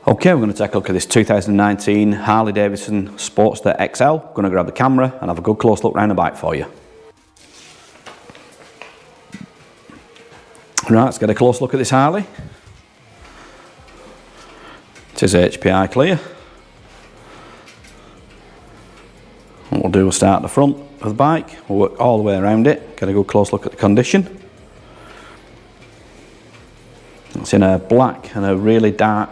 Okay, we're going to take a look at this 2019 Harley Davidson Sportster XL. I'm going to grab the camera and have a good close look around the bike for you. Right, let's get a close look at this Harley. It is HPI clear. What we'll do, we'll start at the front of the bike, we'll work all the way around it, get a good close look at the condition. It's in a black and a really dark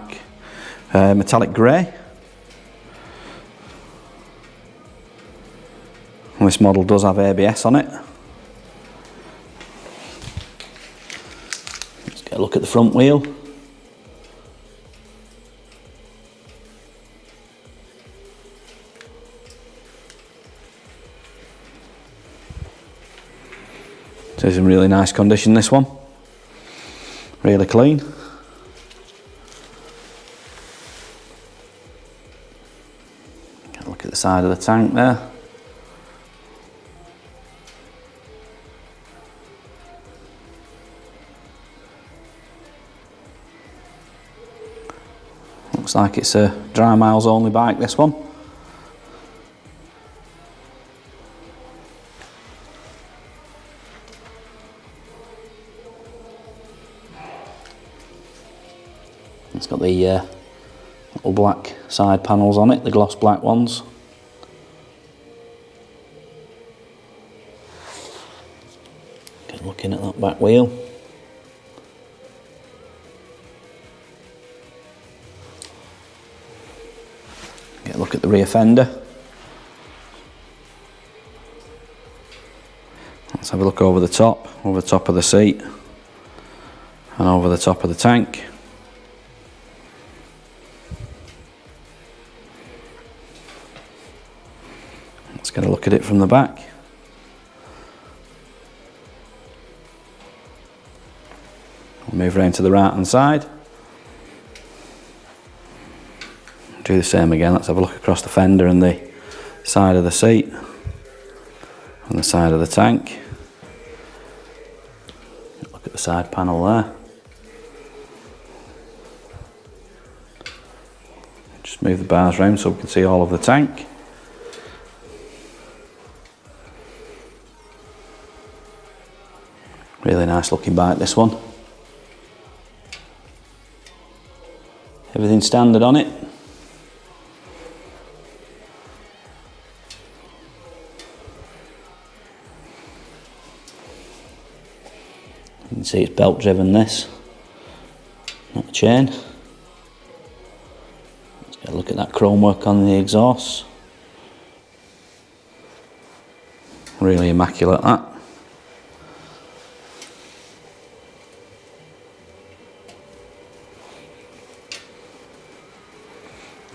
metallic grey. And this model does have ABS on it. Let's get a look at the front wheel. It's in really nice condition, this one. Really clean. Get a look at the side of the tank there. Looks like it's a dry miles only bike, this one. It's got the little black side panels on it, the gloss black ones. Get looking at that back wheel. Get a look at the rear fender. Let's have a look over the top of the seat and over the top of the tank. Let's get a look at it from the back. We'll move around to the right hand side. Do the same again. Let's have a look across the fender and the side of the seat and the side of the tank. Look at the side panel there. Just move the bars around so we can see all of the tank. Really nice looking bike, this one. Everything standard on it. You can see it's belt driven, this, not the chain. Let's get a look at that chrome work on the exhaust. Really immaculate, that.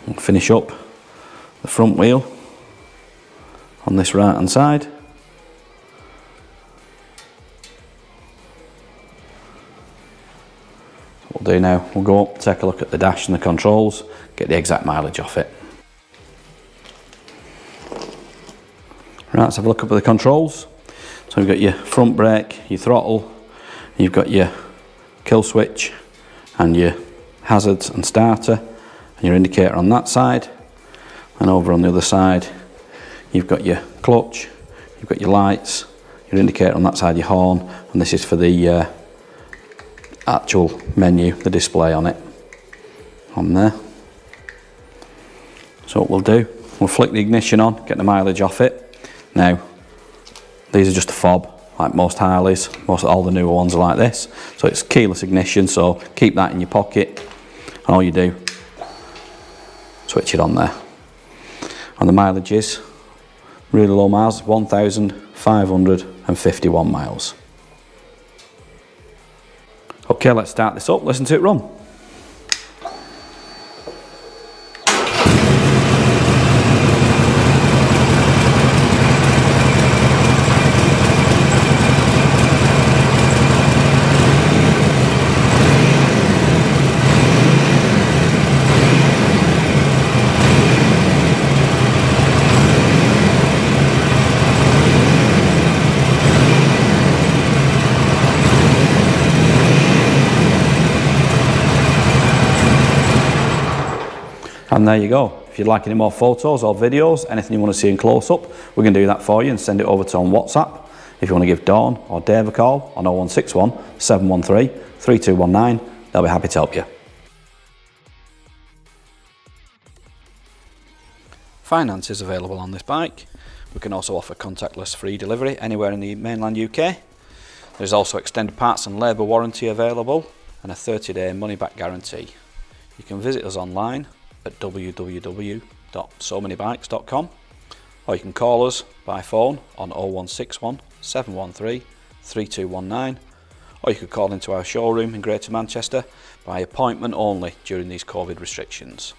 We'll finish up the front wheel on this right hand side. What we'll do now, we'll go up, take a look at the dash and the controls, get the exact mileage off it. Right, let's have a look up at the controls. So we've got your front brake, your throttle, you've got your kill switch and your hazards and starter. And your indicator on that side, and over on the other side you've got your clutch, you've got your lights, your indicator on that side, your horn, and this is for the actual menu, the display on it, on there. So what we'll do, we'll flick the ignition on, get the mileage off it. Now these are just a fob, like most Harleys, all the newer ones are like this. So it's keyless ignition, so keep that in your pocket, and all you do, switch it on there. And the mileage is really low miles, 1,551 miles. Okay, let's start this up, listen to it run. And there you go. If you'd like any more photos or videos, anything you want to see in close up, we can do that for you and send it over to on WhatsApp. If you want to give Dawn or Dave a call on 0161 713 3219, they'll be happy to help you. Finance is available on this bike. We can also offer contactless free delivery anywhere in the mainland UK. There's also extended parts and labour warranty available and a 30-day money-back guarantee. You can visit us online at www.SoManyBikes.com, or you can call us by phone on 0161 713 3219, or you could call into our showroom in Greater Manchester by appointment only during these COVID restrictions.